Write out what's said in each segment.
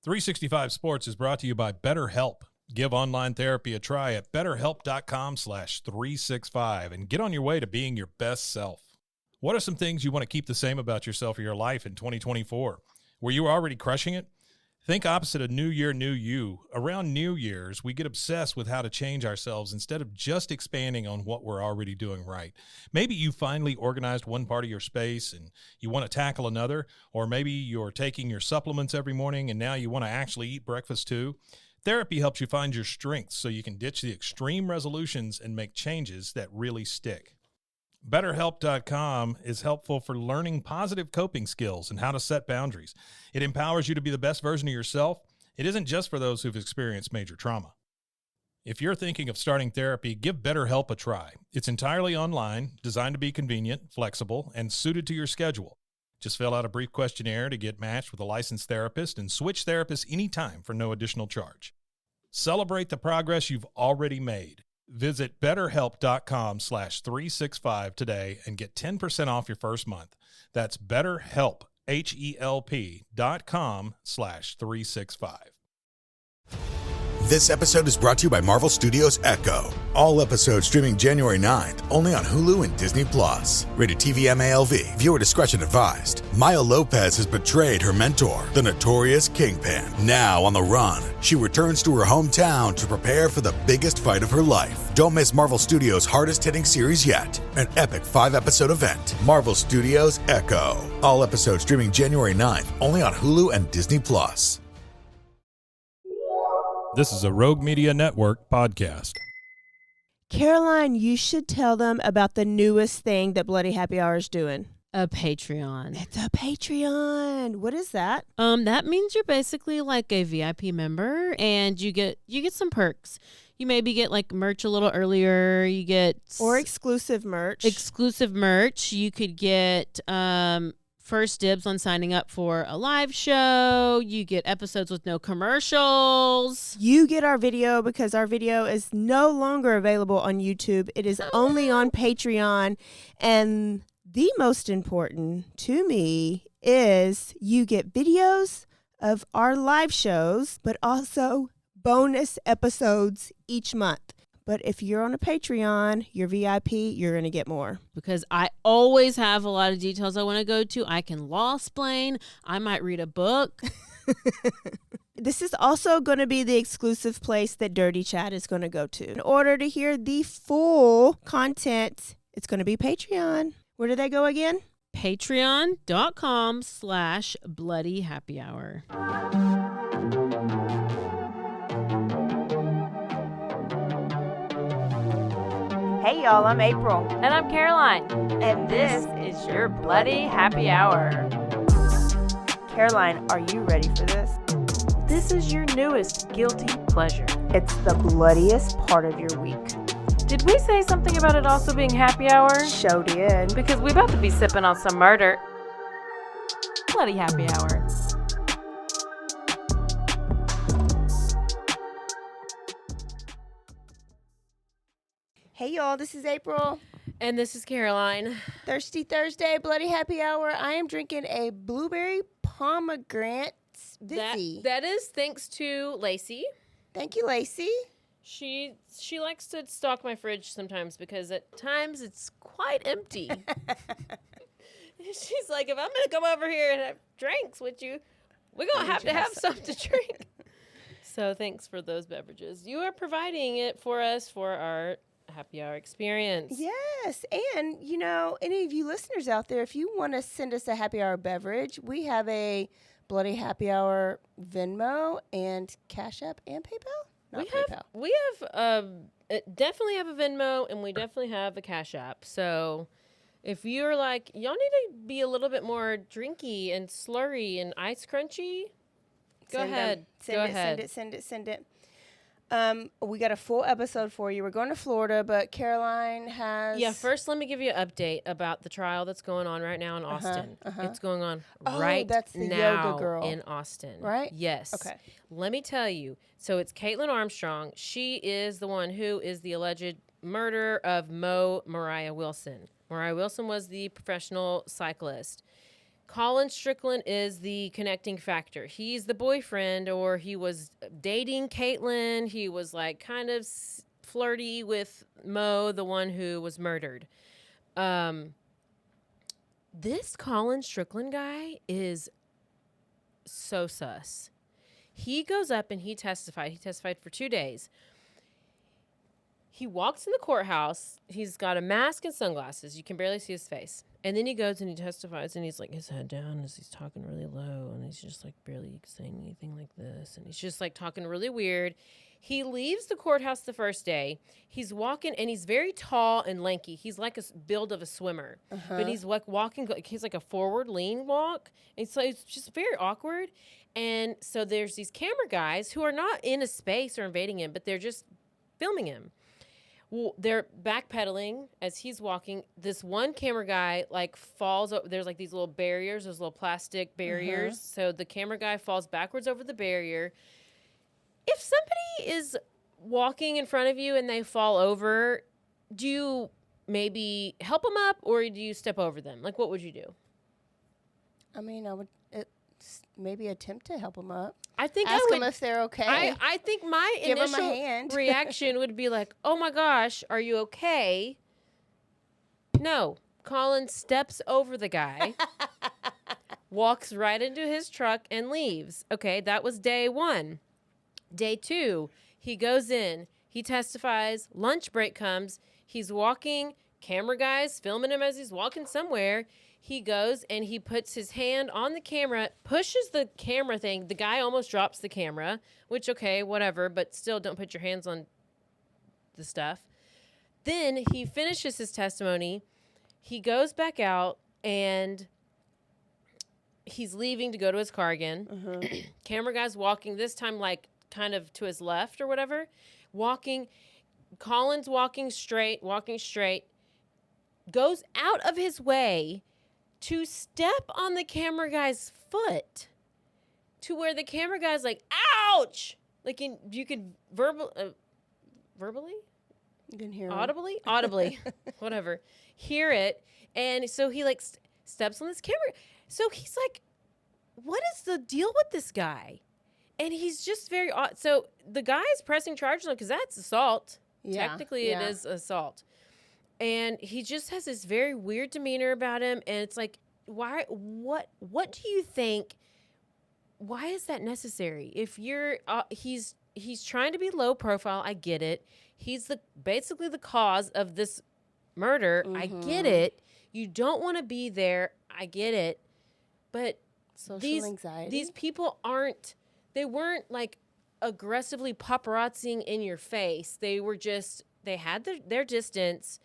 365 Sports is brought to you by BetterHelp. Give online therapy a try at betterhelp.com/365 and get on your way to being your best self. What are some things you want to keep the same about yourself or your life in 2024? Were you already crushing it? Think opposite of New Year, New You. Around New Year's, we get obsessed with how to change ourselves instead of just expanding on what we're already doing right. Maybe you finally organized one part of your space and you want to tackle another, or maybe you're taking your supplements every morning and now you want to actually eat breakfast too. Therapy helps you find your strengths so you can ditch the extreme resolutions and make changes that really stick. BetterHelp.com is helpful for learning positive coping skills and how to set boundaries. It empowers you to be the best version of yourself. It isn't just for those who've experienced major trauma. If you're thinking of starting therapy, give BetterHelp a try. It's entirely online, designed to be convenient, flexible, and suited to your schedule. Just fill out a brief questionnaire to get matched with a licensed therapist and switch therapists anytime for no additional charge. Celebrate the progress you've already made. Visit betterhelp.com/365 today and get 10% off your first month. That's BetterHelp, HELP.com/365. This episode is brought to you by Marvel Studios Echo. All episodes streaming January 9th, only on Hulu and Disney+. Rated TV MALV. Viewer discretion advised. Maya Lopez has betrayed her mentor, the notorious Kingpin. Now on the run, she returns to her hometown to prepare for the biggest fight of her life. Don't miss Marvel Studios' hardest-hitting series yet. An epic 5-episode event. Marvel Studios Echo. All episodes streaming January 9th, only on Hulu and Disney+. This is a Rogue Media Network podcast. Caroline, you should tell them about the newest thing that Bloody Happy Hour is doing. A Patreon. It's a Patreon. What is that? That means you're basically like a VIP member, and you get some perks. You maybe get like merch a little earlier. You get exclusive merch. Exclusive merch. You could get first dibs on signing up for a live show. You get episodes with no commercials. You get our video because our video is no longer available on YouTube. It is only on Patreon. And the most important to me is you get videos of our live shows, but also bonus episodes each month. But if you're on a Patreon, you're VIP, you're going to get more. Because I always have a lot of details I want to go to. I can law-splain. I might read a book. This is also going to be the exclusive place that Dirty Chat is going to go to. In order to hear the full content, it's going to be Patreon. Where do they go again? Patreon.com/BloodyHappyHour. Hey y'all, I'm April. And I'm Caroline. And this is your Bloody Happy Hour. Caroline, are you ready for this? This is your newest guilty pleasure. It's the bloodiest part of your week. Did we say something about it also being happy hour? Show did. Because we about to be sipping on some murder. Bloody Happy Hour. Hey y'all, this is April. And this is Caroline. Thirsty Thursday, Bloody Happy Hour. I am drinking a blueberry pomegranate Vizzy. That is thanks to Lacey. Thank you, Lacey. She likes to stock my fridge sometimes because at times it's quite empty. She's like, if I'm going to come over here and have drinks with you, we're going to have something to drink. So thanks for those beverages. You are providing it for us for our happy hour experience. Yes. And, you know, any of you listeners out there, if you want to send us a happy hour beverage, we have a Bloody Happy Hour Venmo and CASHAPP and PayPal. We have definitely have a Venmo, and we definitely have a CASHAPP. So if you're like, y'all need to be a little bit more drinky and slurry and ice crunchy, go ahead. Send it. We got a full episode for you. We're going to Florida, but Caroline has... Yeah, first let me give you an update about the trial that's going on right now in Austin. It's going on that's the now yoga girl. In Austin. Right? Yes. Okay. Let me tell you. So it's Caitlin Armstrong. She is the one who is the alleged murderer of Mariah Wilson. Mariah Wilson was the professional cyclist. Colin Strickland is the connecting factor. He's the boyfriend, or he was dating Caitlin. He was like kind of flirty with Mo, the one who was murdered. This Colin Strickland guy is so sus. He goes up and he testified. He testified for 2 days. He walks in the courthouse. He's got a mask and sunglasses. You can barely see his face. And then he goes and he testifies, and he's like his head down as he's talking really low, and he's just like barely saying anything like this. And he's just like talking really weird. He leaves the courthouse the first day. He's walking, and he's very tall and lanky. He's like a build of a swimmer, but he's like walking. He's like a forward lean walk. And so it's just very awkward. And so there's these camera guys who are not in a space or invading him, but they're just filming him. Well, they're backpedaling as he's walking. This one camera guy like falls over. There's like these little barriers, those little plastic barriers. So the camera guy falls backwards over the barrier. If somebody is walking in front of you and they fall over, do you maybe help them up, or do you step over them? Like, what would you do? I mean, I would maybe attempt to help them up. I think Ask I would, them if they're okay. I think my Give 'em a initial hand. reaction would be like, "Oh my gosh, are you okay?" No, Colin steps over the guy, walks right into his truck, and leaves. Okay, that was day 1. Day 2, he goes in, he testifies. Lunch break comes. He's walking. Camera guys filming him as he's walking somewhere. He goes and he puts his hand on the camera, pushes the camera thing. The guy almost drops the camera, which, okay, whatever, but still don't put your hands on the stuff. Then he finishes his testimony. He goes back out and he's leaving to go to his car again. Camera guy's walking, this time like kind of to his left or whatever. Walking. Colin's walking straight, goes out of his way to step on the camera guy's foot, to where the camera guy's like, ouch! Like you could verbally? You can hear audibly, whatever, hear it. And so he like steps on this camera. So he's like, what is the deal with this guy? And he's just very odd. So the guy is pressing charges on him because that's assault. Yeah, Technically, it is assault. And he just has this very weird demeanor about him. And it's like, why? What do you think? Why is that necessary? If you're, he's trying to be low profile. I get it. He's basically the cause of this murder. I get it. You don't want to be there. I get it. But social anxiety. These people they weren't like aggressively paparazziing in your face. They were just, they had their distance,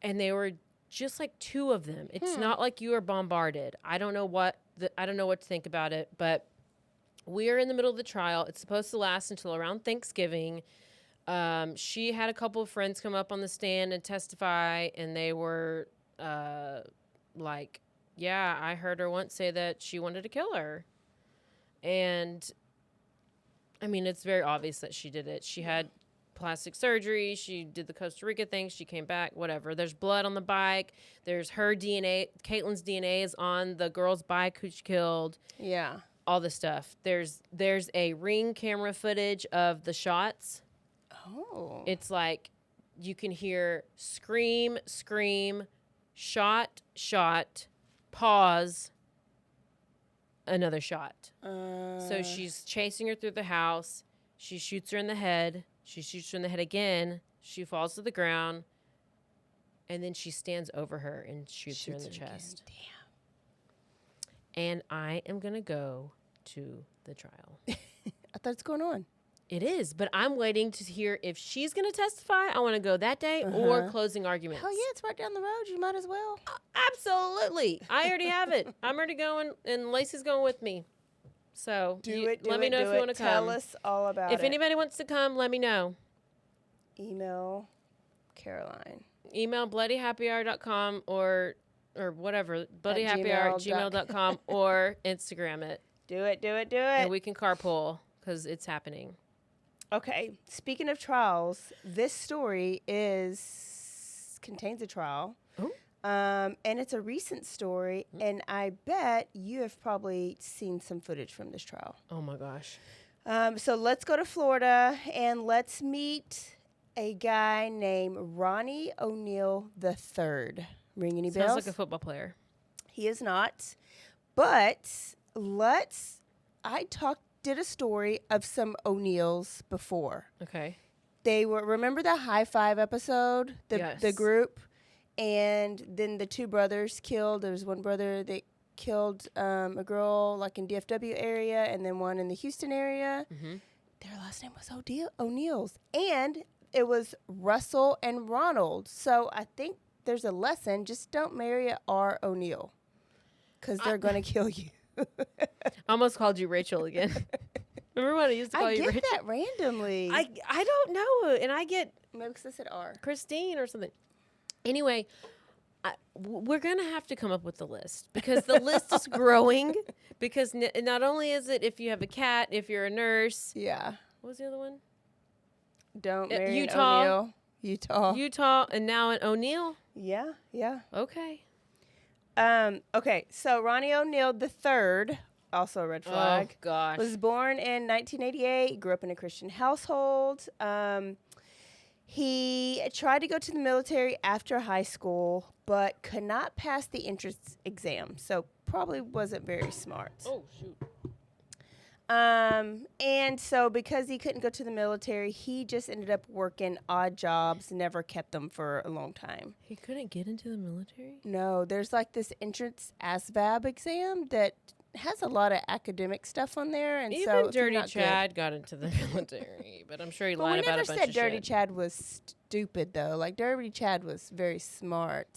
and they were just like 2 of them. It's not like you were bombarded. I don't know what to think about it, but we are in the middle of the trial. It's supposed to last until around Thanksgiving. She had a couple of friends come up on the stand and testify, and they were like, yeah, I heard her once say that she wanted to kill her. And I mean, it's very obvious that she did it. She had plastic surgery. She did the Costa Rica thing. She came back, whatever. There's blood on the bike. There's her DNA. Caitlin's DNA is on the girl's bike who she killed. Yeah. All this stuff. There's a Ring camera footage of the shots. Oh. It's like you can hear scream, shot, pause, another shot. So she's chasing her through the house. She shoots her in the head. She shoots her in the head again. She falls to the ground. And then she stands over her and shoots her in the chest. Again. Damn. And I am going to go to the trial. I thought it's going on. It is, but I'm waiting to hear if she's going to testify. I want to go that day or closing arguments. Hell yeah, it's right down the road. You might as well. Absolutely. I already have it. I'm already going, and Lacey's going with me. So let me know if you want to come. Tell us all about it. If anybody wants to come, let me know. Email Caroline. Email bloodyhappyhour.com or whatever, bloodyhappyhour@gmail.com or Instagram it. Do it. And we can carpool because it's happening. Okay. Speaking of trials, this story contains a trial. Ooh. And it's a recent story, and I bet you have probably seen some footage from this trial. Oh, my gosh. So let's go to Florida, and let's meet a guy named Ronnie O'Neal III. Ring any bells? Sounds like a football player. He is not. But did a story of some O'Neals before. Okay. Remember the High Five episode? Yes. The group? And then the two brothers killed. There was one brother that killed a girl like in DFW area, and then one in the Houston area. Mm-hmm. Their last name was O'Neal's. And it was Russell and Ronald. So I think there's a lesson. Just don't marry a R. O'Neal, because they're going to kill you. I almost called you Rachel again. Remember when I used to call you Rachel? I get that randomly. I don't know. And I get Maybe because I said R. Christine or something. Anyway, we're going to have to come up with a list, because the list is growing. Because not only is it if you have a cat, if you're a nurse. Yeah. What was the other one? Don't marry Utah. an O'Neal. Utah. And now an O'Neal? Yeah. Okay. Okay, so Ronnie O'Neal III, also a red flag. Oh, gosh. Was born in 1988, grew up in a Christian household. He tried to go to the military after high school, but could not pass the entrance exam, so probably wasn't very smart. Oh, shoot. And so because he couldn't go to the military, he just ended up working odd jobs, never kept them for a long time. He couldn't get into the military? No, there's like this entrance ASVAB exam that has a lot of academic stuff on there, and Even so Dirty Chad got into the military, but I'm sure he lied about a bunch of shit. We never said Dirty Chad was stupid, though. Like, Dirty Chad was very smart,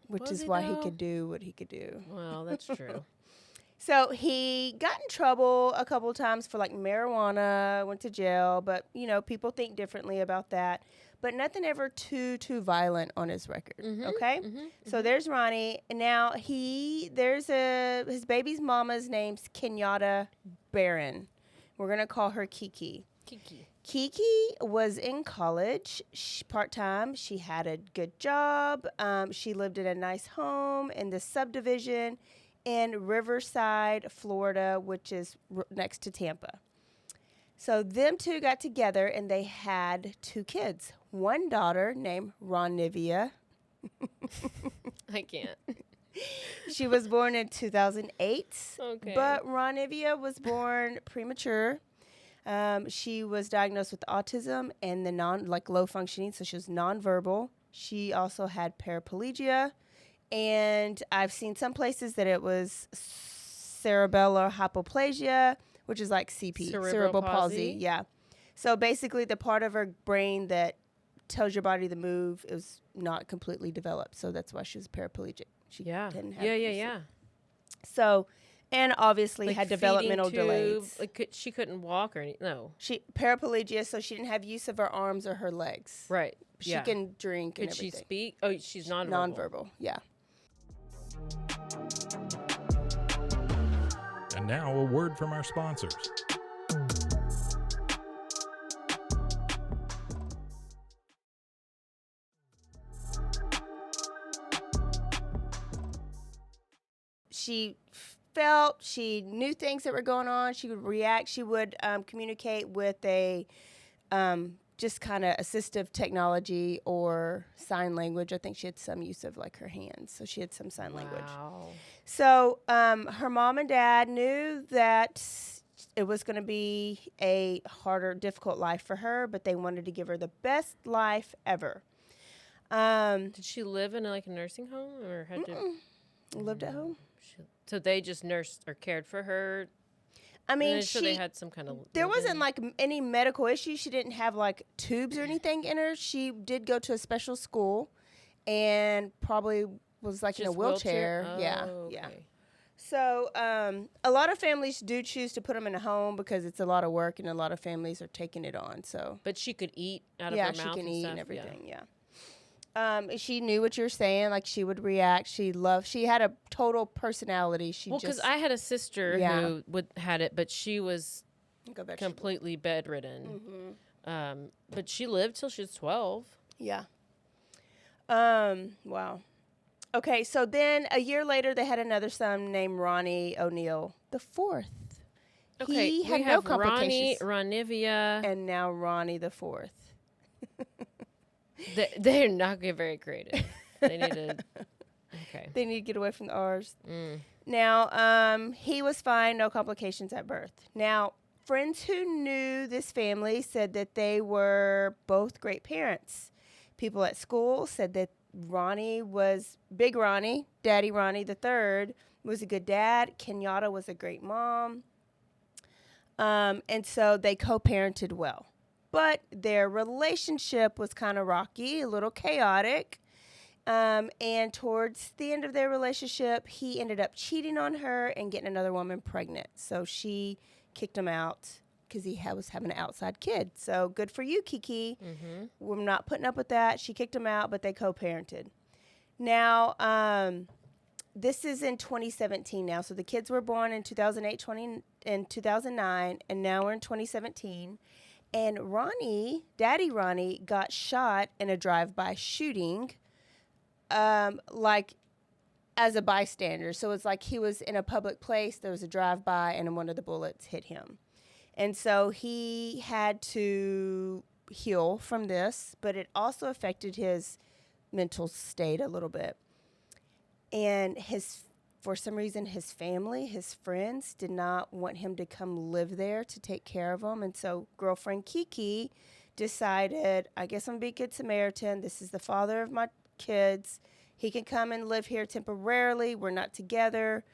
which is why he could do what he could do. Well, that's true. So he got in trouble a couple of times for like marijuana, went to jail, but people think differently about that. But nothing ever too violent on his record. Okay, so there's Ronnie, and now his baby's mama's name's Kenyatta Barron. We're gonna call her Kiki. Kiki was in college part-time. She had a good job. She lived in a nice home in the subdivision in Riverside, Florida, which is next to Tampa. So them two got together, and they had two kids. One daughter named Roni'Niveya. I can't. She was born in 2008. Okay. But Roni'Niveya was born premature. She was diagnosed with autism and the low functioning, so she was nonverbal. She also had paraplegia. And I've seen some places that it was cerebellar hypoplasia, which is like CP, cerebral palsy. Yeah. So basically the part of her brain that tells your body to move is not completely developed. So that's why she was paraplegic. She didn't have Yeah. So, and obviously like had developmental delays. Like she couldn't walk or anything. No. She paraplegia, so she didn't have use of her arms or her legs. Right. She can drink and everything. Could she speak? Oh, she's nonverbal. Nonverbal, yeah. And now a word from our sponsors. She knew things that were going on. She would react. She would communicate with a just kind of assistive technology or sign language. I think she had some use of like her hands, so she had some sign language. So her mom and dad knew that it was going to be a harder, difficult life for her, but they wanted to give her the best life ever. Did she live in like a nursing home or had to? Lived at home. So they just nursed or cared for her. I mean, so they had some kind of. There wasn't like any medical issues. She didn't have like tubes or anything in her. She did go to a special school, and probably was like just in a wheelchair. Oh, yeah. Okay. So a lot of families do choose to put them in a home because it's a lot of work, and a lot of families are taking it on. So. But she could eat out of her mouth. Yeah, she can eat stuff. and everything. Yeah. She knew what you're saying. Like she would react. She had a total personality. Because I had a sister who had it, but she was completely bedridden. But she lived till she was 12. Yeah. Wow. Okay, so then a year later, they had another son named Ronnie O'Neal IV. Okay, He had we no have Ronnie, complications. Ronivia. And now Ronnie IV. They're not getting very creative. They need to. Okay. They need to get away from the R's. Mm. Now, he was fine, no complications at birth. Now, friends who knew this family said that they were both great parents. People at school said that Big Ronnie, Daddy Ronnie III, was a good dad. Kenyatta was a great mom. And so they co-parented well. But their relationship was kind of rocky, a little chaotic. And towards the end of their relationship, he ended up cheating on her and getting another woman pregnant. So she kicked him out because he was having an outside kid. So good for you, Kiki. Mm-hmm. We're not putting up with that. She kicked him out, but they co-parented. Now, this is in 2017 now. So the kids were born in 2008, and 2009, and now we're in 2017. And Daddy Ronnie, got shot in a drive-by shooting. Like as a bystander. So it's like he was in a public place, there was a drive-by, and one of the bullets hit him. And so he had to heal from this, but it also affected his mental state a little bit. And for some reason, his family, his friends did not want him to come live there to take care of him. And so girlfriend Kiki decided, I guess I'm going to be good Samaritan. This is the father of my kids. He can come and live here temporarily. We're not together,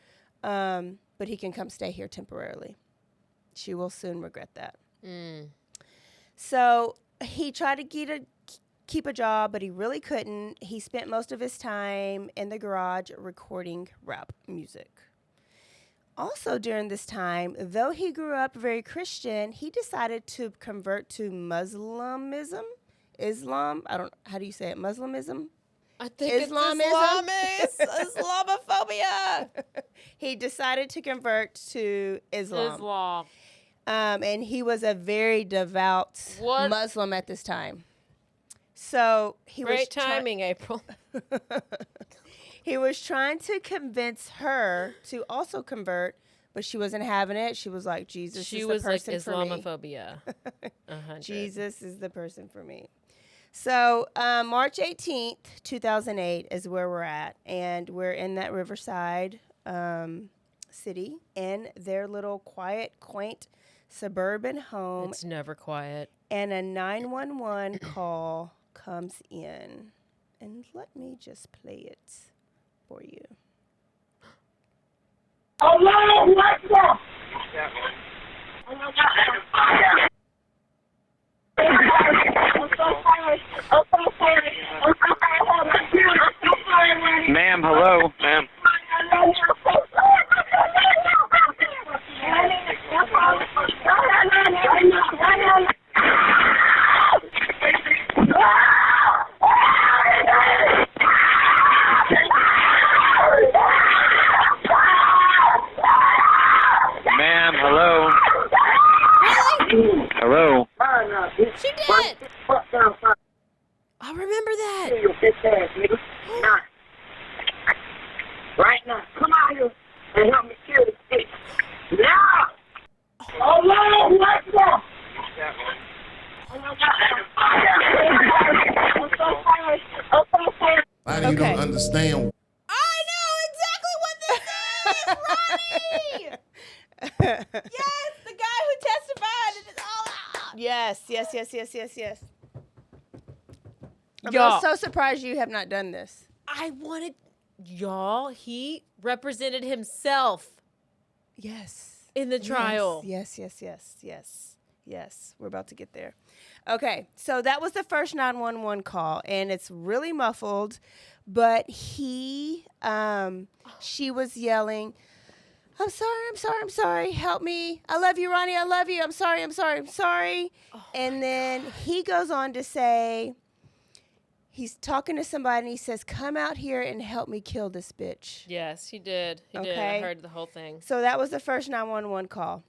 but he can come stay here temporarily. She will soon regret that. Mm. So he tried to keep a job, but he really couldn't. He spent most of his time in the garage recording rap music. Also during this time, though he grew up very Christian, he decided to convert to Muslimism. Islam. How do you say it? Muslimism? I think Islamism? it's Islamophobia. He decided to convert to Islam. Islam. And he was a very devout Muslim at this time. So he Great timing, April. He was trying to convince her to also convert, but she wasn't having it. She was like, Jesus is the person for me. Islamophobia. Jesus is the person for me. So March 18th, 2008 is where we're at. And we're in that Riverside city in their little quiet, quaint suburban home. It's never quiet. And a 911 call comes in. And let me just play it for you. Hello, what's up? Ma'am, hello. Ma'am. Ma'am, hello. Hello. She did. I remember that. Right now, come out here and help me kill this bitch. Now! Hello, what's up? Why do you don't understand? I know exactly what this is, Ronnie! Yes, the guy who testified. It is all out. Yes. I'm so surprised you have not done this. I wanted, y'all, he represented himself Yes. in the trial. Yes. We're about to get there. Okay, so that was the first 911 call, and it's really muffled, but she was yelling, I'm sorry, help me. I love you, Ronnie, I love you. I'm sorry. Oh And then he goes on to say, he's talking to somebody, and he says, come out here and help me kill this bitch. Yes, he did. He did. Okay. I heard the whole thing. So that was the first 911 call.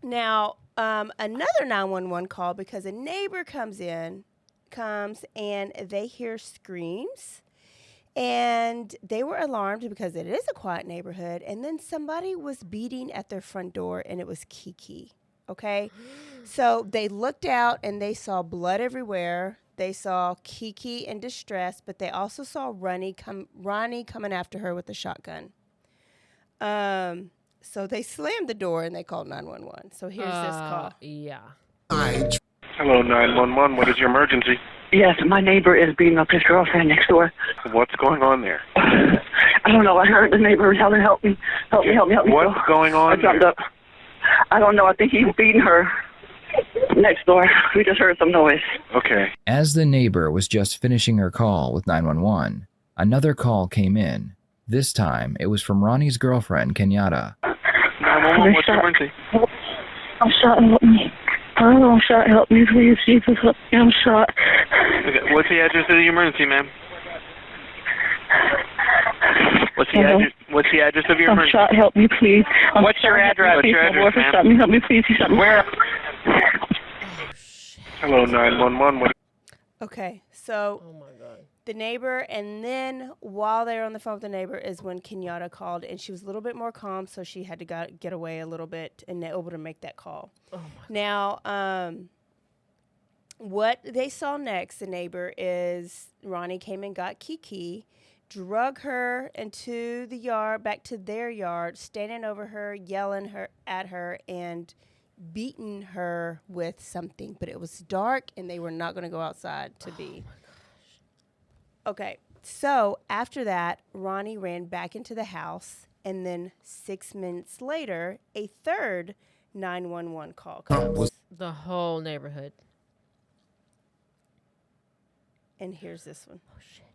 Now, another 911 call because a neighbor comes in comes and they hear screams. And they were alarmed because it is a quiet neighborhood. And then somebody was beating at their front door, and it was Kiki. Okay? So they looked out, and they saw blood everywhere. They saw Kiki in distress, but they also saw Ronnie coming after her with a shotgun. So they slammed the door, and they called 911. So here's this call. Yeah. Hello, 911. What is your emergency? Yes, my neighbor is beating up his girlfriend next door. What's going on there? I don't know. I heard the neighbor yelling, help me. Help me. What's going on I jumped there? up. I don't know. I think he's beating her next door. We just heard some noise. Okay. As the neighbor was just finishing her call with 911, another call came in. This time, it was from Ronnie's girlfriend, Kenyatta. 911, what's your emergency? I'm shot. Help me. I'm shot. Help me, please. Jesus, help me. I'm shot. Okay. What's the address of the emergency, ma'am? What's the address of your I'm emergency? shot. Help me, please. What's your address? What's your address, ma'am? Shot me. Help me, please. He shot me. Where? Hello, 911. What? Okay, so Oh, my God. the neighbor, and then while they were on the phone with the neighbor is when Kenyatta called, and she was a little bit more calm, so she had to get away a little bit and able to make that call. Oh, my Now, what they saw next, the neighbor, is Ronnie came and got Kiki, drug her into the yard, back to their yard, standing over her, yelling at her, and beaten her with something. But it was dark, and they were not going to go outside to be. Okay, so after that, Ronnie ran back into the house, and then 6 minutes later, a third 911 call comes. The whole neighborhood. And here's this one. Oh, shit.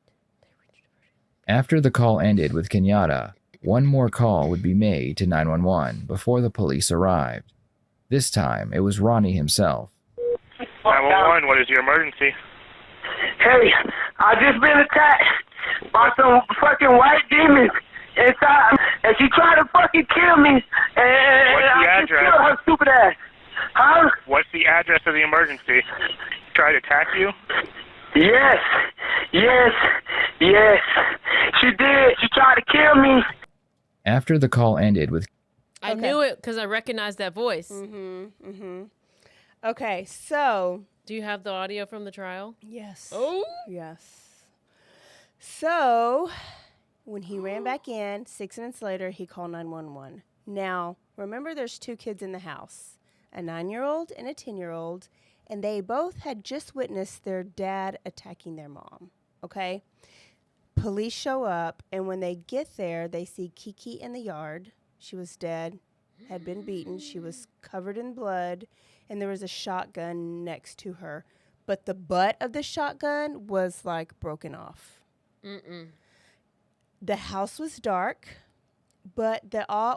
They reached After the call ended with Kenyatta, one more call would be made to 911 before the police arrived. This time, it was Ronnie himself. 911, what is your emergency? Hey, I just been attacked by some fucking white demons inside, and she tried to fucking kill me, and What's the I just address? killed her stupid ass. Huh? What's the address of the emergency? Try to attack you? Yes. She did. She tried to kill me. After the call ended with I knew it because I recognized that voice. Okay, so. Do you have the audio from the trial? Yes. Oh. Yes. So, when he ran back in, 6 minutes later, he called 911. Now, remember there's two kids in the house, a 9-year-old and a 10-year-old, and they both had just witnessed their dad attacking their mom, okay? Police show up, and when they get there, they see Kiki in the yard. She was dead, had been beaten. She was covered in blood, and there was a shotgun next to her. But the butt of the shotgun was, like, broken off. The house was dark, but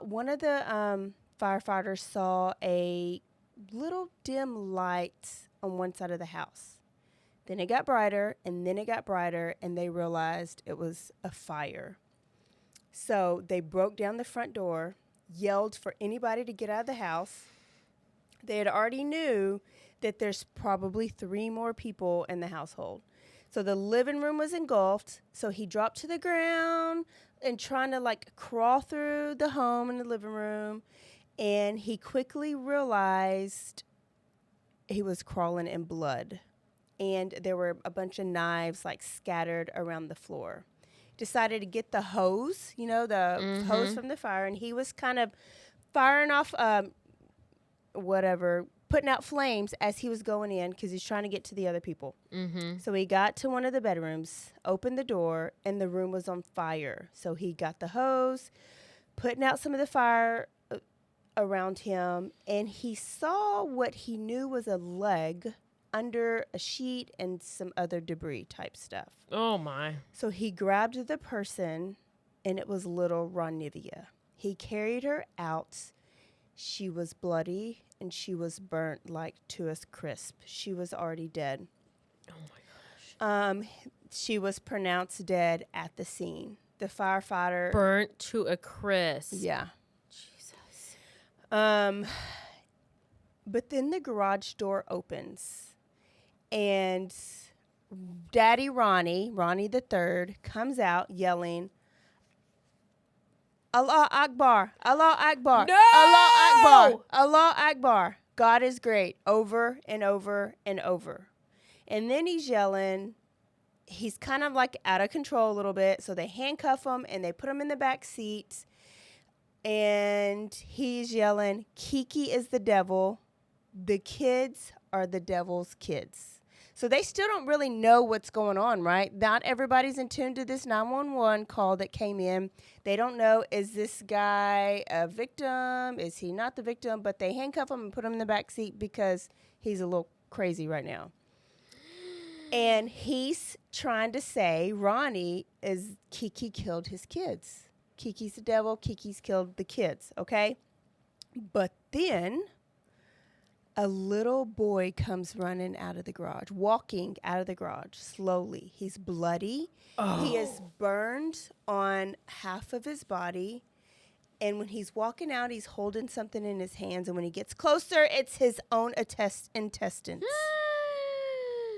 one of the firefighters saw a little dim light on one side of the house. Then it got brighter, and then it got brighter, and they realized it was a fire. So they broke down the front door, yelled for anybody to get out of the house. They had already knew that there's probably 3 more people in the household. So the living room was engulfed. So he dropped to the ground and trying to like crawl through the home in the living room. And he quickly realized he was crawling in blood. And there were a bunch of knives like scattered around the floor. Decided to get the hose, the hose from the fire. And he was kind of firing off putting out flames as he was going in because he's trying to get to the other people. So he got to one of the bedrooms, opened the door, and the room was on fire. So he got the hose, putting out some of the fire around him, and he saw what he knew was a leg under a sheet and some other debris type stuff. Oh, my. So he grabbed the person, and it was little Roni'Niveya. He carried her out. She was bloody, and she was burnt like to a crisp. She was already dead. Oh, my gosh. She was pronounced dead at the scene. The firefighter... Burnt to a crisp. Yeah. Jesus. But then the garage door opens, and Daddy Ronnie the III, comes out yelling, Allah Akbar, Allah Akbar, No! Allah Akbar, Allah Akbar. God is great, over and over and over. And then he's yelling, he's kind of like out of control a little bit, so they handcuff him and they put him in the back seat. And he's yelling, Kiki is the devil. The kids are the devil's kids. So they still don't really know what's going on, right? Not everybody's in tune to this 911 call that came in. They don't know, is this guy a victim? Is he not the victim? But they handcuff him and put him in the back seat because he's a little crazy right now. And he's trying to say Ronnie is Kiki killed his kids. Kiki's the devil. Kiki's killed the kids, okay? But then a little boy comes running out of the garage, walking out of the garage slowly. He's bloody. Oh. He is burned on half of his body. And when he's walking out, he's holding something in his hands. And when he gets closer, it's his own intestines.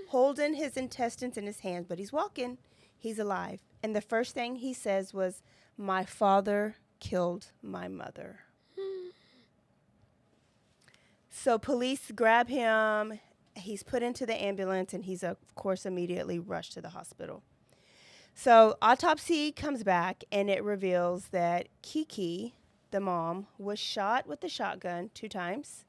Holding his intestines in his hands. But he's walking. He's alive. And the first thing he says was, my father killed my mother. So police grab him. He's put into the ambulance, and he's, of course, immediately rushed to the hospital. So autopsy comes back, and it reveals that Kiki, the mom, was shot with a shotgun 2 times.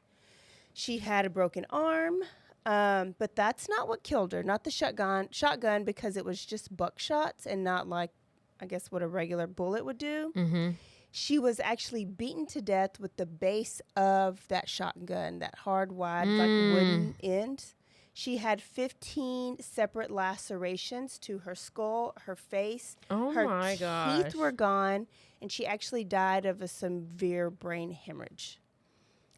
She had a broken arm, but that's not what killed her. Not the shotgun, because it was just buckshots and not like, I guess, what a regular bullet would do. Mm-hmm. She was actually beaten to death with the base of that shotgun, that hard, wide, like wooden end. She had 15 separate lacerations to her skull, her face. Oh, her my gosh. teeth were gone, and she actually died of a severe brain hemorrhage.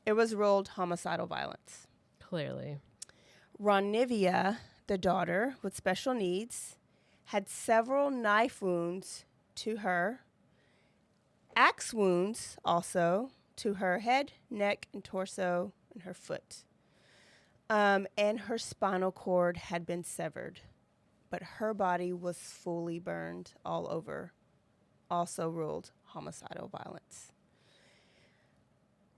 It was ruled homicidal violence. Clearly. Roni'Niveya, the daughter with special needs, had several knife wounds to her. Axe wounds also to her head, neck, and torso, and her foot. And her spinal cord had been severed, but her body was fully burned all over, also ruled homicidal violence.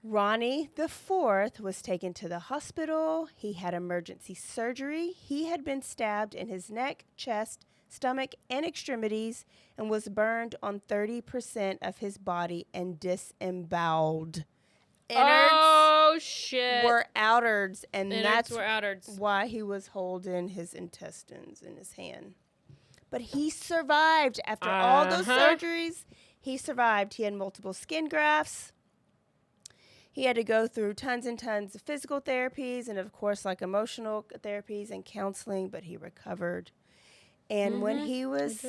Ronnie IV was taken to the hospital. He had emergency surgery. He had been stabbed in his neck, chest, stomach, and extremities, and was burned on 30% of his body and disemboweled. Oh, shit. Were outards, and Innards that's were outards. why he was holding his intestines in his hand. But he survived. After all those surgeries, he survived. He had multiple skin grafts. He had to go through tons and tons of physical therapies and, of course, like emotional therapies and counseling, but he recovered. And when he was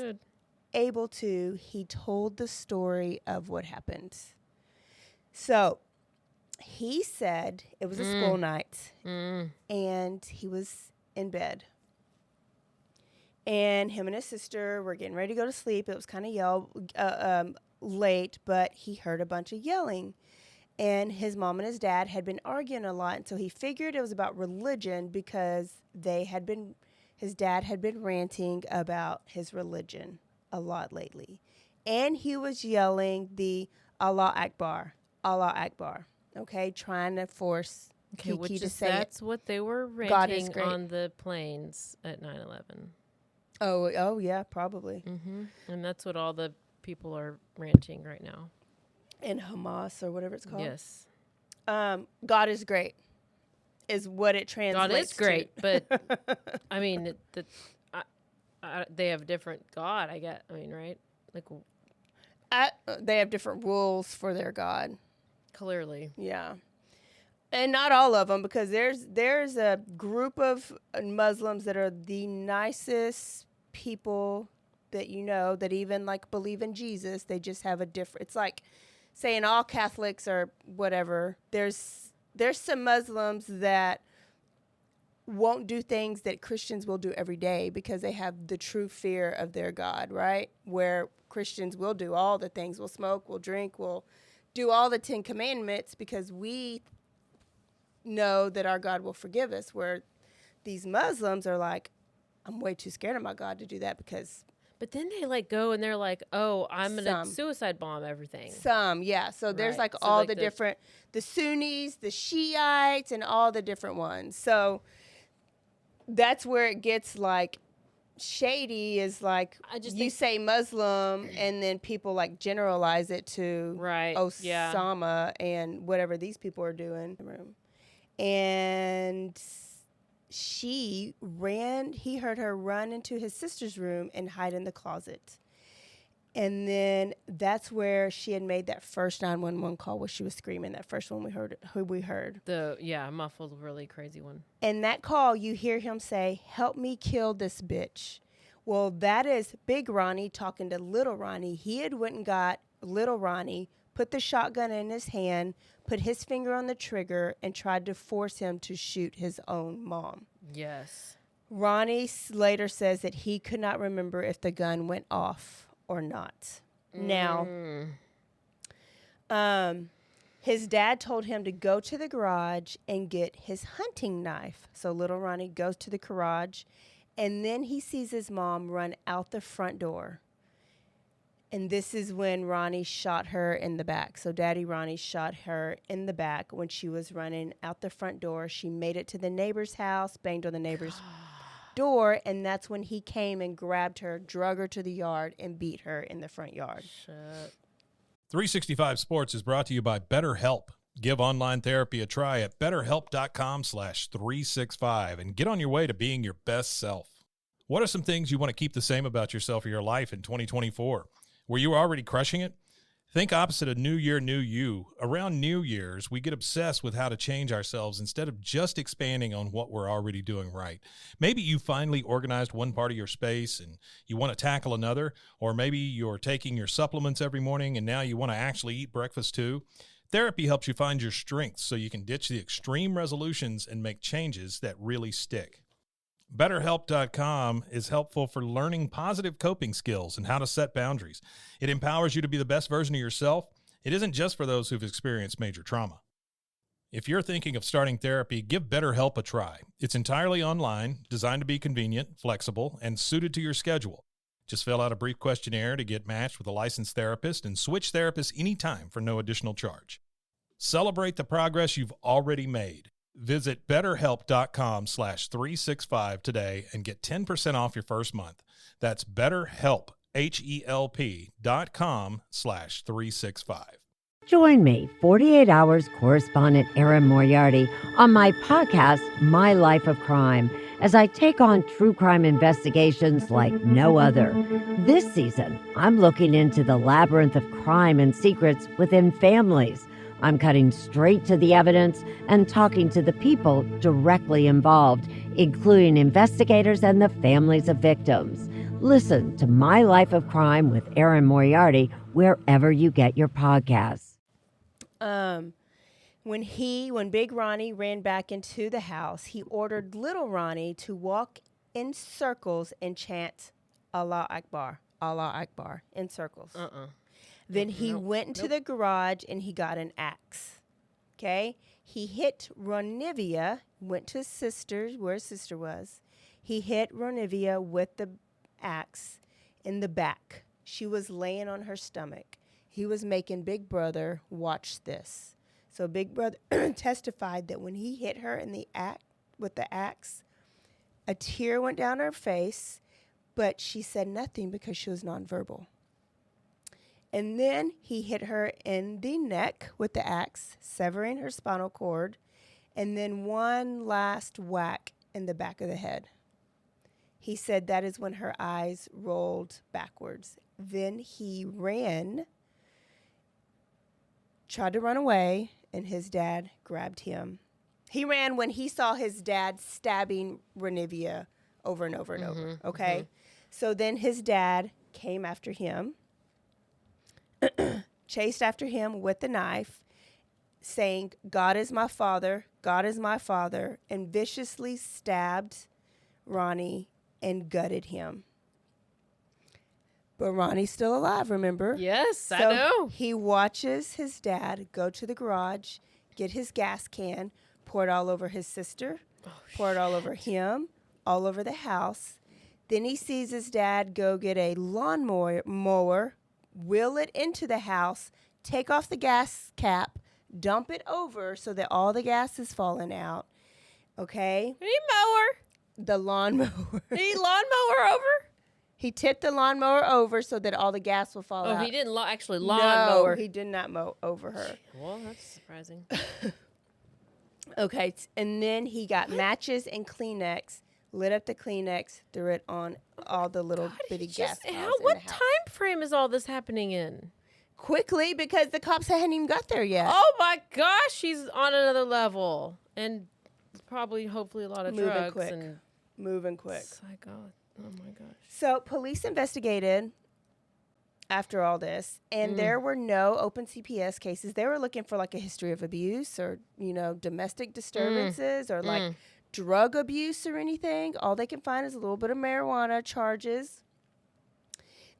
able to, he told the story of what happened. So he said it was a school night, and he was in bed. And him and his sister were getting ready to go to sleep. It was kind of late, but he heard a bunch of yelling. And his mom and his dad had been arguing a lot, and so he figured it was about religion because his dad had been ranting about his religion a lot lately. And he was yelling the Allah Akbar, okay, trying to force Kiki to say that's what they were ranting on the planes at 9/11. Oh yeah, probably. Mm-hmm. And that's what all the people are ranting right now. In Hamas or whatever it's called. Yes. God is great is what it translates to. God is great, but I mean, they have different God, I guess. I mean, right? Like, they have different rules for their God. Clearly. Yeah. And not all of them, because there's a group of Muslims that are the nicest people that you know, that even like believe in Jesus. They just have a different, it's like saying all Catholics or whatever. There's some Muslims that won't do things that Christians will do every day because they have the true fear of their God, right? Where Christians will do all the things. We'll smoke, we'll drink, we'll do all the 10 commandments because we know that our God will forgive us, where these Muslims are like, I'm way too scared of my God to do that because But then they like go and they're like, oh, I'm going to Some. suicide bomb everything. yeah. So there's Right. like So, all like, the different, the Sunnis, the Shiites, and all the different ones. So that's where it gets like shady is like you say Muslim and then people like generalize it to Osama and whatever these people are doing. And he heard her run into his sister's room and hide in the closet. And then that's where she had made that first 911 call where she was screaming, that first one we heard. The muffled, really crazy one. And that call, you hear him say, "Help me kill this bitch." Well, that is Big Ronnie talking to Little Ronnie. He had went and got Little Ronnie, put the shotgun in his hand, put his finger on the trigger, and tried to force him to shoot his own mom. Yes. Ronnie later says that he could not remember if the gun went off or not. Now, his dad told him to go to the garage and get his hunting knife. So little Ronnie goes to the garage, and then he sees his mom run out the front door. And this is when Ronnie shot her in the back. So Daddy Ronnie shot her in the back when she was running out the front door. She made it to the neighbor's house, banged on the neighbor's door, and that's when he came and grabbed her, drug her to the yard, and beat her in the front yard. Shit. 365 Sports is brought to you by BetterHelp. Give online therapy a try at betterhelp.com/365 and get on your way to being your best self. What are some things you want to keep the same about yourself or your life in 2024? Were you already crushing it? Think opposite of New Year, New You. Around New Year's, we get obsessed with how to change ourselves instead of just expanding on what we're already doing right. Maybe you finally organized one part of your space and you want to tackle another, or maybe you're taking your supplements every morning and now you want to actually eat breakfast too. Therapy helps you find your strengths so you can ditch the extreme resolutions and make changes that really stick. BetterHelp.com is helpful for learning positive coping skills and how to set boundaries. It empowers you to be the best version of yourself. It isn't just for those who've experienced major trauma. If you're thinking of starting therapy, give BetterHelp a try. It's entirely online, designed to be convenient, flexible, and suited to your schedule. Just fill out a brief questionnaire to get matched with a licensed therapist and switch therapists anytime for no additional charge. Celebrate the progress you've already made. Visit betterhelp.com/365 today and get 10% off your first month. That's BetterHelp, HELP.com/365. Join me, 48 Hours correspondent Erin Moriarty, on my podcast, My Life of Crime, as I take on true crime investigations like no other. This season, I'm looking into the labyrinth of crime and secrets within families. I'm cutting straight to the evidence and talking to the people directly involved, including investigators and the families of victims. Listen to My Life of Crime with Erin Moriarty wherever you get your podcasts. When Big Ronnie ran back into the house, he ordered Little Ronnie to walk in circles and chant Allah Akbar in circles. Then he went into the garage and he got an axe. Okay? He hit Roni'Niveya, went to his sister, where his sister was. He hit Roni'Niveya with the axe in the back. She was laying on her stomach. He was making Big Brother watch this. So Big Brother testified that when he hit her in the with the axe, a tear went down her face, but she said nothing because she was nonverbal. And then he hit her in the neck with the axe, severing her spinal cord, and then one last whack in the back of the head. He said that is when her eyes rolled backwards. Then he ran, tried to run away, and his dad grabbed him. He ran when he saw his dad stabbing Roni'Niveya over and over and over, okay? So then his dad came after him, chased after him with the knife, saying, God is my father, and viciously stabbed Ronnie and gutted him. But Ronnie's still alive, remember? Yes, so I know. He watches his dad go to the garage, get his gas can, pour it all over his sister, pour it all over him, all over the house. Then he sees his dad go get a lawnmower, wheel it into the house, take off the gas cap, dump it over so that all the gas is falling out. Okay? He mower. The lawnmower. He lawnmower over? He tipped the lawnmower over so that all the gas will fall out. Oh, he didn't actually No, lawnmower. he did not mow over her. Well, that's surprising. Okay, and then he got matches and Kleenex, lit up the Kleenex, threw it on all the little bitty gas piles What in the house. time frame is all this happening in? Quickly, because the cops hadn't even got there yet. Oh my gosh, he's on another level. And probably, hopefully, a lot of Moving drugs. quick. And Moving quick. Psycho. Oh my gosh. So police investigated after all this, and there were no open CPS cases. They were looking for like a history of abuse or, domestic disturbances or like drug abuse or anything. All they can find is a little bit of marijuana charges.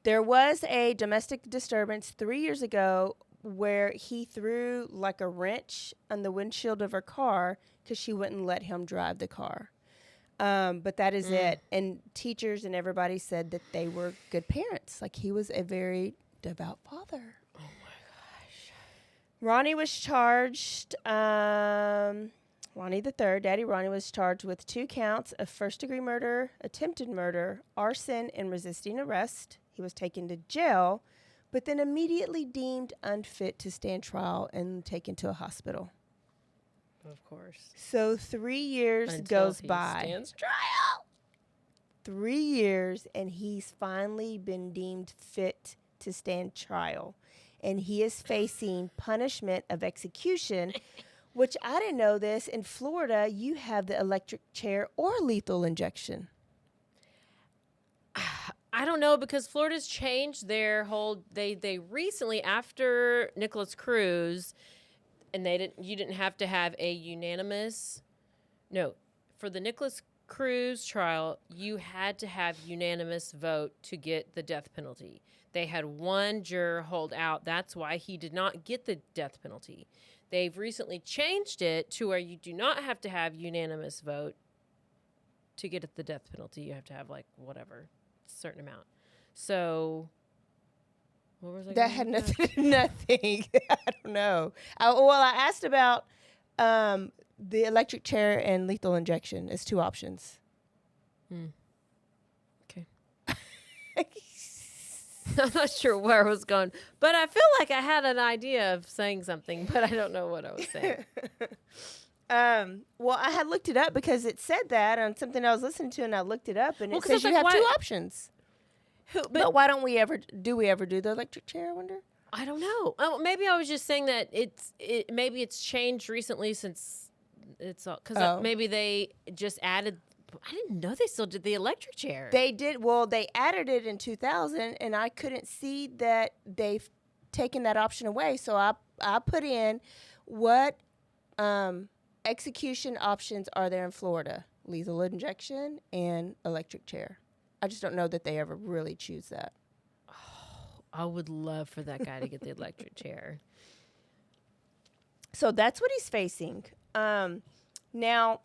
There was a domestic disturbance 3 years ago where he threw like a wrench on the windshield of her car because she wouldn't let him drive the car. But that is it. And teachers and everybody said that they were good parents. Like, he was a very devout father. Oh, my gosh. Ronnie was charged, Ronnie III, Daddy Ronnie, was charged with 2 counts of first-degree murder, attempted murder, arson, and resisting arrest. He was taken to jail, but then immediately deemed unfit to stand trial and taken to a hospital. Of course. So 3 years Until goes he by. stands trial. 3 years, and he's finally been deemed fit to stand trial. And he is facing punishment of execution, which I didn't know this. In Florida, you have the electric chair or lethal injection. I don't know, because Florida's changed their whole. They recently, after Nicholas Cruz, and you didn't have to have a unanimous. No, for the Nicholas Cruz trial, you had to have unanimous vote to get the death penalty. They had one juror hold out. That's why he did not get the death penalty. They've recently changed it to where you do not have to have unanimous vote to get the death penalty. You have to have like whatever certain amount. So what was I That had nothing. I don't know. I asked about the electric chair and lethal injection as 2 options. Okay. I'm not sure where I was going, but I feel like I had an idea of saying something, but I don't know what I was saying. Well, I had looked it up because it said that on something I was listening to, and I looked it up, and it says you like, have 2 options. But why don't we ever do the electric chair, I wonder? I don't know. Oh, maybe I was just saying that maybe it's changed recently since it's because maybe they just added. I didn't know they still did the electric chair. They did. Well, they added it in 2000, and I couldn't see that they've taken that option away. So I put in what execution options are there in Florida? Lethal injection and electric chair. I just don't know that they ever really choose that. Oh, I would love for that guy to get the electric chair. So that's what he's facing. Now,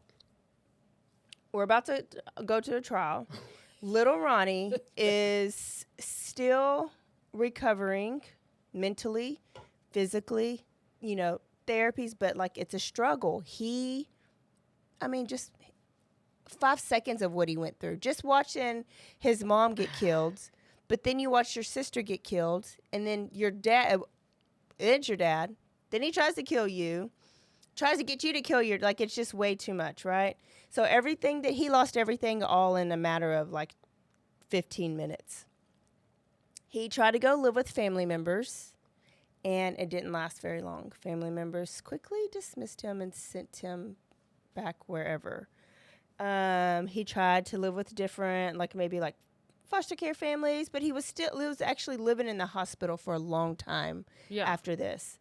we're about to go to a trial. Little Ronnie is still recovering mentally, physically, therapies, but like it's a struggle. Just 5 seconds of what he went through. Just watching his mom get killed, but then you watch your sister get killed, and then your dad, it's your dad. Then he tries to kill you, tries to get you to kill it's just way too much, right? So he lost everything all in a matter of 15 minutes. He tried to go live with family members, and it didn't last very long. Family members quickly dismissed him and sent him back wherever. He tried to live with different, foster care families, but he was actually living in the hospital for a long time after this.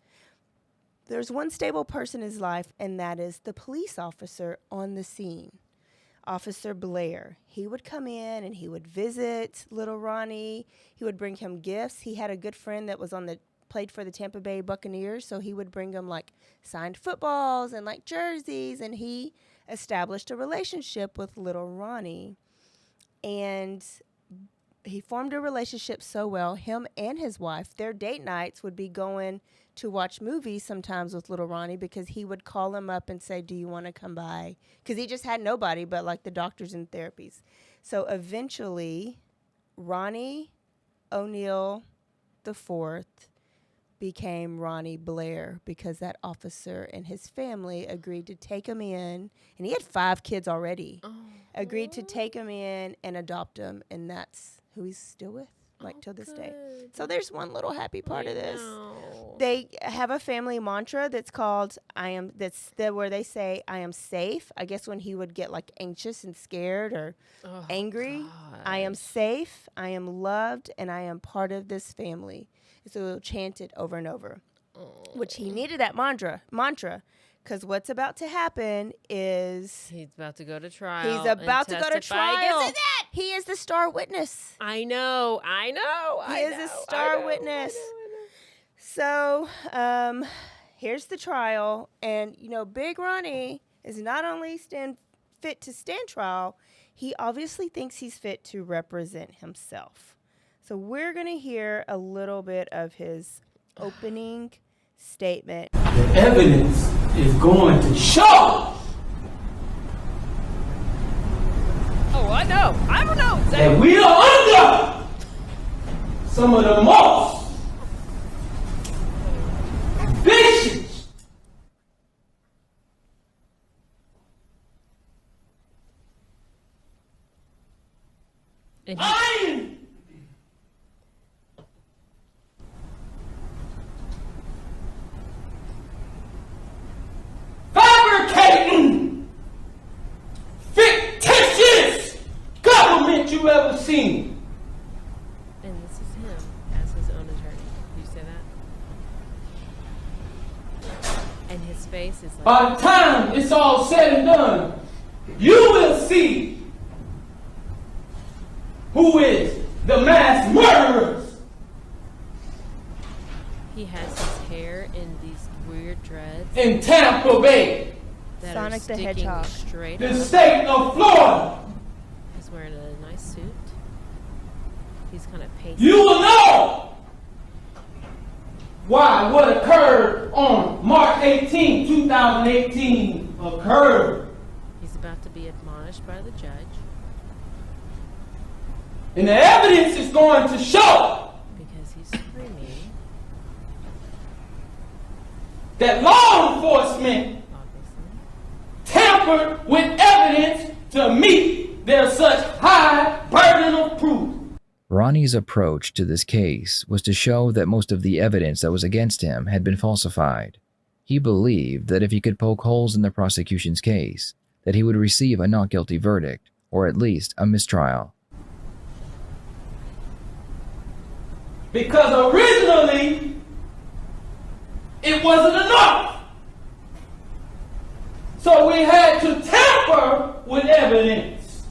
There's one stable person in his life, and that is the police officer on the scene, Officer Blair. He would come in and he would visit little Ronnie. He would bring him gifts. He had a good friend that was played for the Tampa Bay Buccaneers, so he would bring him signed footballs and jerseys, and he established a relationship with little Ronnie. And he formed a relationship so well, him and his wife, their date nights would be going to watch movies sometimes with little Ronnie, because he would call him up and say, do you want to come by? Because he just had nobody but like the doctors and therapies. So eventually, Ronnie O'Neal IV became Ronnie Blair, because that officer and his family agreed to take him in, and he had 5 kids already. Agreed to take him in and adopt him, and that's who he's still with, like till this day. So there's one little happy part of this. They have a family mantra that's called where they say, I am safe. I guess when he would get like anxious and scared or angry, I am safe, I am loved, and I am part of this family. So he'll chant it over and over, which he needed that mantra, because what's about to happen is he's about to go to trial. He's about to go to trial. Isn't that? He is the star witness. I know. He is a star witness. So here's the trial, and Big Ronnie is not only fit to stand trial, he obviously thinks he's fit to represent himself. So we're going to hear a little bit of his opening statement. The evidence is going to show. Oh, I know. I don't know. That we are under some of the most vicious lying, fabricating, fictitious government you ever seen. And this is him as his own attorney. Do you say that? And his face is like... By the time it's all said and done, you will see who is the mass murderers. He has his hair in these weird dreads. In Tampa Bay. That Sonic are the sticking Hedgehog. Straight the up. state of Florida. He's wearing a nice suit. He's kind of pacing. You will know why what occurred on March 18, 2018 occurred. He's about to be admonished by the judge. And the evidence is going to show because he's screaming that law enforcement tampered with evidence to meet their such high burden of proof. Ronnie's approach to this case was to show that most of the evidence that was against him had been falsified. He believed that if he could poke holes in the prosecution's case, that he would receive a not guilty verdict, or at least a mistrial. Because originally, it wasn't enough. So we had to tamper with evidence.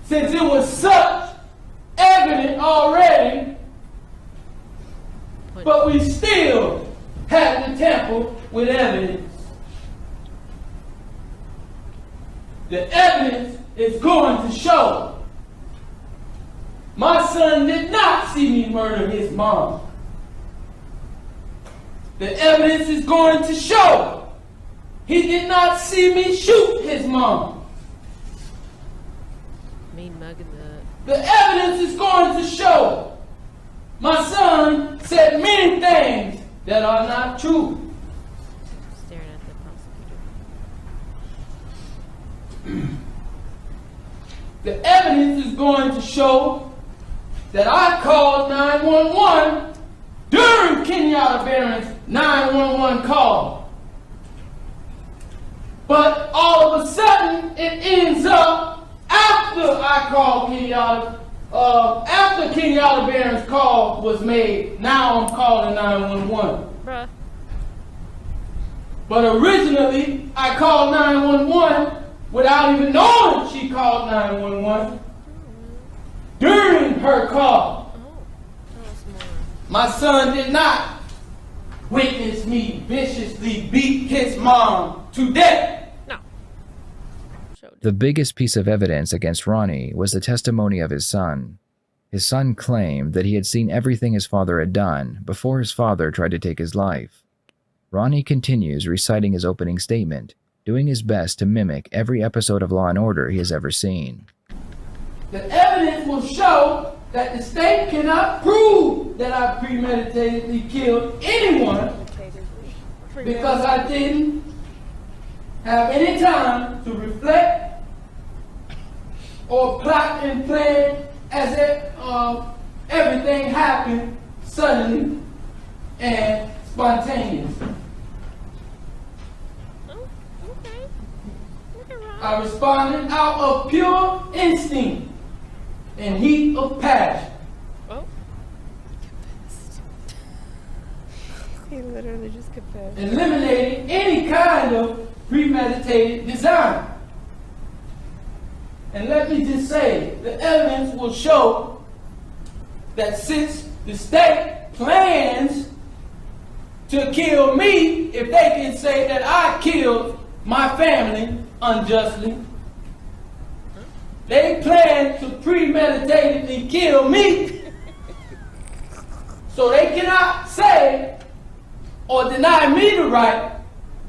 Since it was such evident already, but we still had to tamper with evidence. The evidence is going to show my son did not see me murder his mom. The evidence is going to show he did not see me shoot his mom. Mean mugging the evidence is going to show my son said many things that are not true. Staring at the prosecutor. The evidence is going to show that I called 911 during Kenyatta Barron's 911 call. But all of a sudden, it ends up after I called Kenyatta, after Kenyatta Barron's call was made. Now I'm calling 911. Bruh. But originally, I called 911 without even knowing she called 911. During her call, my son did not witness me viciously beat his mom to death. No. Sure The biggest piece of evidence against Ronnie was the testimony of his son. His son claimed that he had seen everything his father had done before his father tried to take his life. Ronnie continues reciting his opening statement, doing his best to mimic every episode of Law & Order he has ever seen. The evidence will show that the state cannot prove that I premeditatedly killed anyone because I didn't have any time to reflect or plot and plan as if everything happened suddenly and spontaneously. I responded out of pure instinct and heat of passion. He literally just confessed. Eliminating any kind of premeditated design. And let me just say, the evidence will show that since the state plans to kill me, if they can say that I killed my family unjustly, they plan to premeditatedly kill me. So they cannot say or deny me the right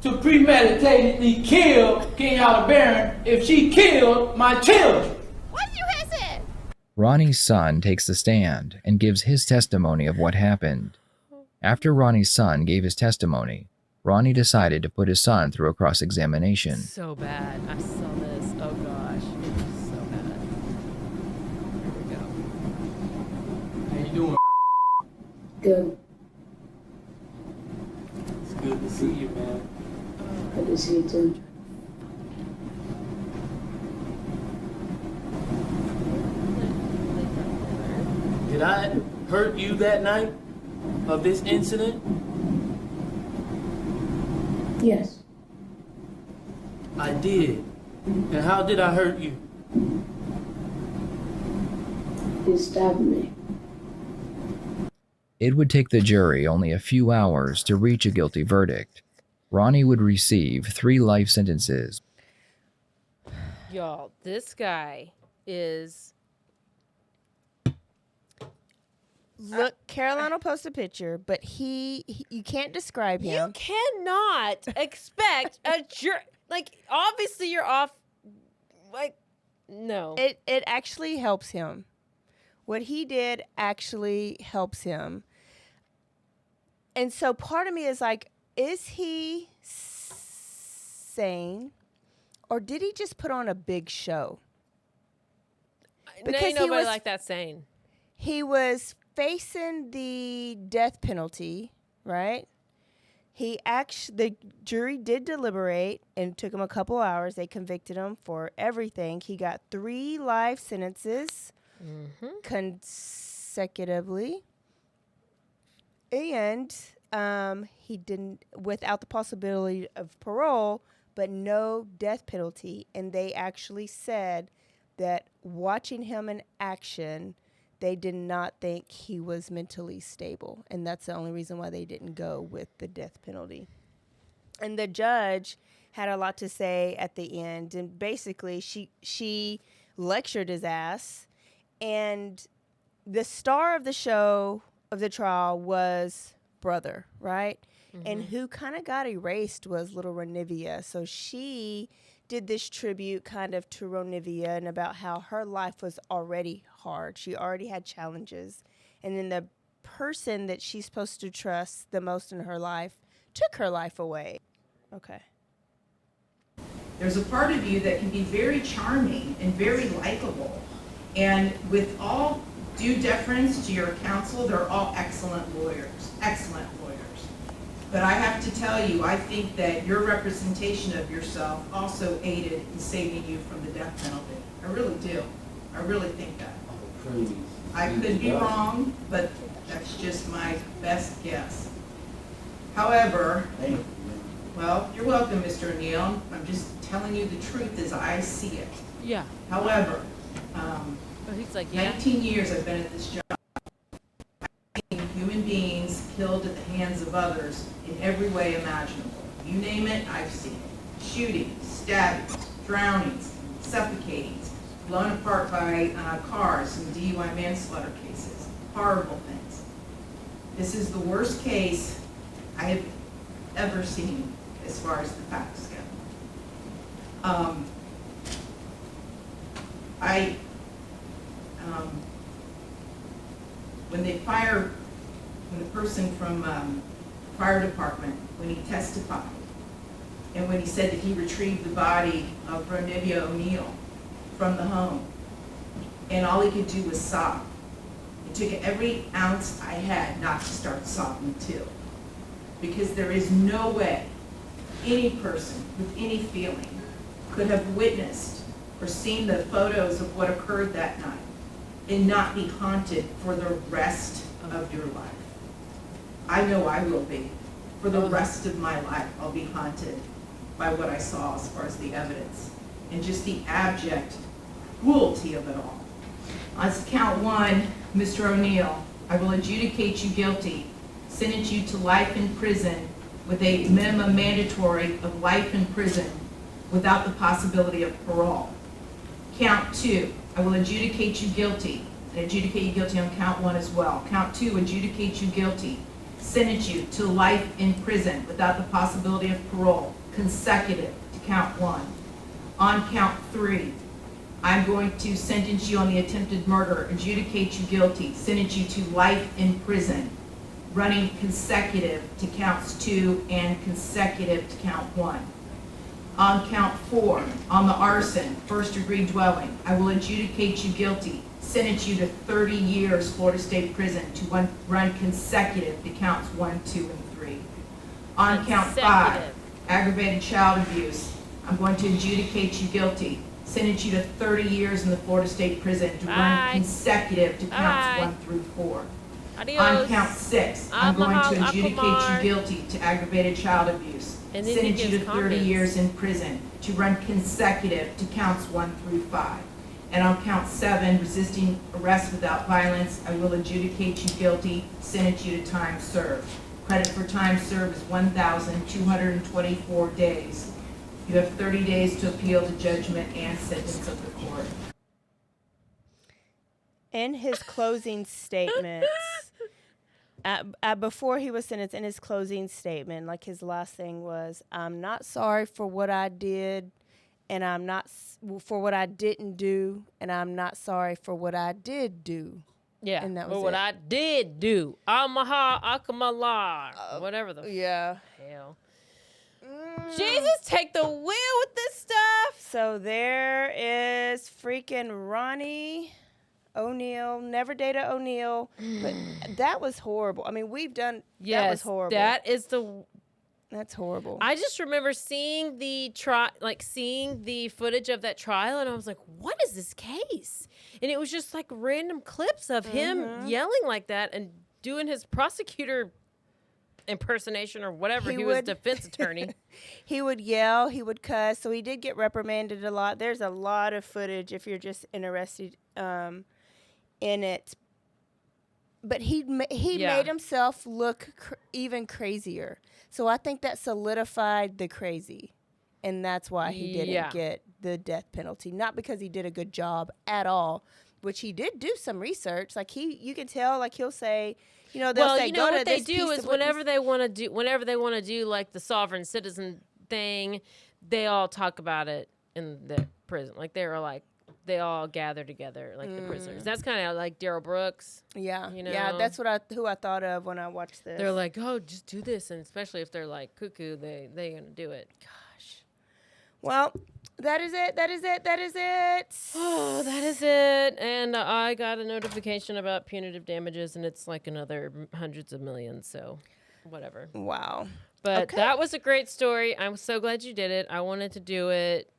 to premeditatedly kill Kenyatta Barron if she killed my children. What you have said? Ronnie's son takes the stand and gives his testimony of what happened. After Ronnie's son gave his testimony, Ronnie decided to put his son through a cross-examination. So bad. I saw this. Oh gosh. It's so bad. Here we go. How you doing? Good. It's good to see you, man. Good to see you too. Did I hurt you that night of this incident? Yes. I did. And how did I hurt you? You stabbed me. It would take the jury only a few hours to reach a guilty verdict. Ronnie would receive 3 life sentences. Y'all, this guy is... Look, Caroline will post a picture, but he you can't describe him. You cannot expect a like, obviously you're off. Like, no. It actually helps him. What he did actually helps him. And so part of me is like, is he sane? Or did he just put on a big show? Because ain't nobody like that sane. He was facing the death penalty, right? The jury did deliberate, and it took him a couple hours. They convicted him for everything. He got 3 life sentences consecutively, and he didn't, without the possibility of parole, but no death penalty. And they actually said that watching him in action, they did not think he was mentally stable. And that's the only reason why they didn't go with the death penalty. And the judge had a lot to say at the end. And basically, she lectured his ass. And the star of the show, of the trial, was Brother, right? Mm-hmm. And who kind of got erased was little Roni'Niveya. So she did this tribute kind of to Roni'Niveya and about how her life was already hard. She already had challenges. And then the person that she's supposed to trust the most in her life took her life away. Okay. There's a part of you that can be very charming and very likable. And with all due deference to your counsel, they're all excellent lawyers. But I have to tell you, I think that your representation of yourself also aided in saving you from the death penalty. I really do. I really think that. I could be wrong, but that's just my best guess. However, well, you're welcome, Mr. O'Neal. I'm just telling you the truth as I see it. Yeah. However, he's like, 19 years I've been at this job. I've seen human beings killed at the hands of others in every way imaginable. You name it, I've seen it. Shootings, stabbings, drownings, suffocatings, blown apart by cars in DUI manslaughter cases, horrible things. This is the worst case I have ever seen as far as the facts go. When the person from fire department, when he testified, and when he said that he retrieved the body of Roni'Niveya O'Neal from the home, and all he could do was sob. It took every ounce I had not to start sobbing too. Because there is no way any person with any feeling could have witnessed or seen the photos of what occurred that night and not be haunted for the rest of your life. I know I will be. For the rest of my life, I'll be haunted by what I saw as far as the evidence and just the abject cruelty of it all. On count one, Mr. O'Neal, I will adjudicate you guilty, sentence you to life in prison with a minimum mandatory of life in prison without the possibility of parole. Count two, I will adjudicate you guilty, and adjudicate you guilty on count one as well. Count two, adjudicate you guilty, sentence you to life in prison without the possibility of parole, consecutive to count one. On count three, I'm going to sentence you on the attempted murder, adjudicate you guilty, sentence you to life in prison, running consecutive to counts 2 and consecutive to count 1. On count 4, on the arson, first-degree dwelling, I will adjudicate you guilty, sentence you to 30 years Florida State Prison to run consecutive to counts 1, 2, and 3. On count 5, aggravated child abuse, I'm going to adjudicate you guilty, sentence you to 30 years in the Florida State Prison to run consecutive to counts 1 through 4. Adios. On count 6, I'm going to adjudicate you guilty to aggravated child abuse, sentence you to 30 years in prison to run consecutive to counts 1 through 5. And on count 7, resisting arrest without violence, I will adjudicate you guilty, sentence you to time served. Credit for time served is 1,224 days. You have 30 days to appeal the judgment and sentence of the court. In his closing statements, before he was sentenced, in his closing statement, like his last thing was, I'm not sorry for what I did, and I'm not for what I didn't do, and I'm not sorry for what I did do. Yeah, and that was what it. I did do. Amaha Akamalar. Whatever the hell. Jesus, take the wheel with this stuff. So there is freaking Ronnie O'Neal, never dated O'Neal, but that was horrible. I mean, that was horrible. That's horrible. I just remember seeing the footage of that trial, and I was like, what is this case? And it was just like random clips of him yelling like that and doing his prosecutor impersonation or whatever. He was defense attorney. He would yell, he would cuss, so he did get reprimanded a lot. There's a lot of footage if you're just interested in it. But he made himself look even crazier. So I think that solidified the crazy. And that's why he didn't get the death penalty. Not because he did a good job at all, which he did do some research. Like you can tell, like he'll say, they'll say, go what to they this do is whenever they want to do like the sovereign citizen thing, they all talk about it in the prison. Like they all gather together, like the prisoners. That's kind of like Darryl Brooks. Yeah, yeah, that's who I thought of when I watched this. They're like, oh, just do this, and especially if they're like cuckoo, they're gonna do it. Gosh. Well, that is it. Oh, that is it. And I got a notification about punitive damages, and it's like another hundreds of millions. So, whatever. Wow. But that was a great story. I'm so glad you did it. I wanted to do it.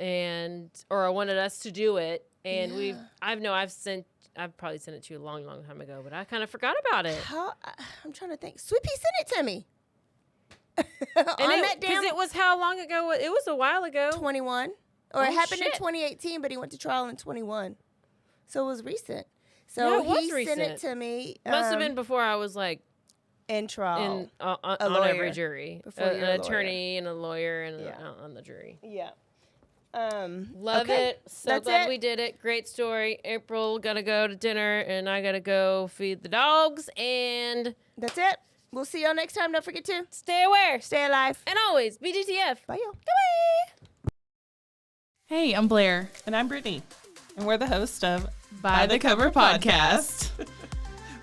Or I wanted us to do it, and I've probably sent it to you a long, long time ago, but I kind of forgot about it. I'm trying to think. Sweet Pea sent it to me. Because it was how long ago? It was a while ago. 21. Or it happened in 2018, but he went to trial in 21. So it was recent. So he sent it to me. Must have been before I was like in trial. On every jury. An attorney and a lawyer and on the jury. Yeah. Love okay. it. So That's glad it. we did it. Great story. April gonna go to dinner, and I gotta go feed the dogs. And that's it. We'll see y'all next time. Don't forget to stay aware, stay alive, and always BGTF. Bye, y'all. Bye. Hey, I'm Blair. And I'm Brittany. And we're the host of By the Cover Podcast.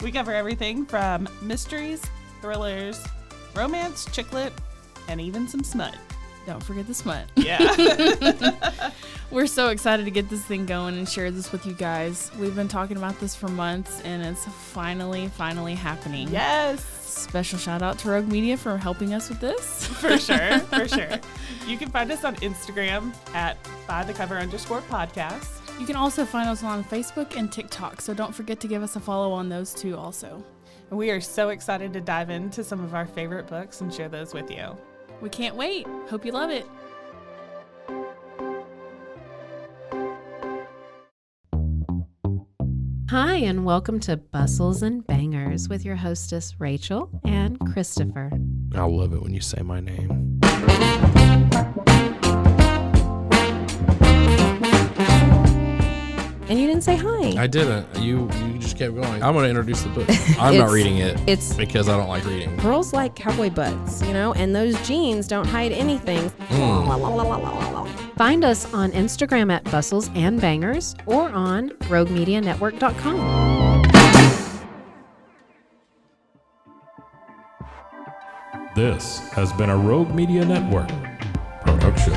We cover everything from mysteries, thrillers, romance, chick lit, and even some smut. Don't forget the smut. Yeah. We're so excited to get this thing going and share this with you guys. We've been talking about this for months, and it's finally happening. Yes. Special shout out to Rogue Media for helping us with this. For sure. For sure. You can find us on Instagram at bythecover_podcast. You can also find us on Facebook and TikTok, so don't forget to give us a follow on those two also. And we are so excited to dive into some of our favorite books and share those with you. We can't wait. Hope you love it. Hi, and welcome to Bustles and Bangers with your hostess, Rachel and Christopher. I love it when you say my name. And you didn't say hi. I didn't. You just kept going. I'm going to introduce the book. I'm not reading it. It's because I don't like reading. Girls like cowboy butts, and those jeans don't hide anything. Find us on Instagram at Bustles and Bangers or on RogueMediaNetwork.com. This has been a Rogue Media Network production.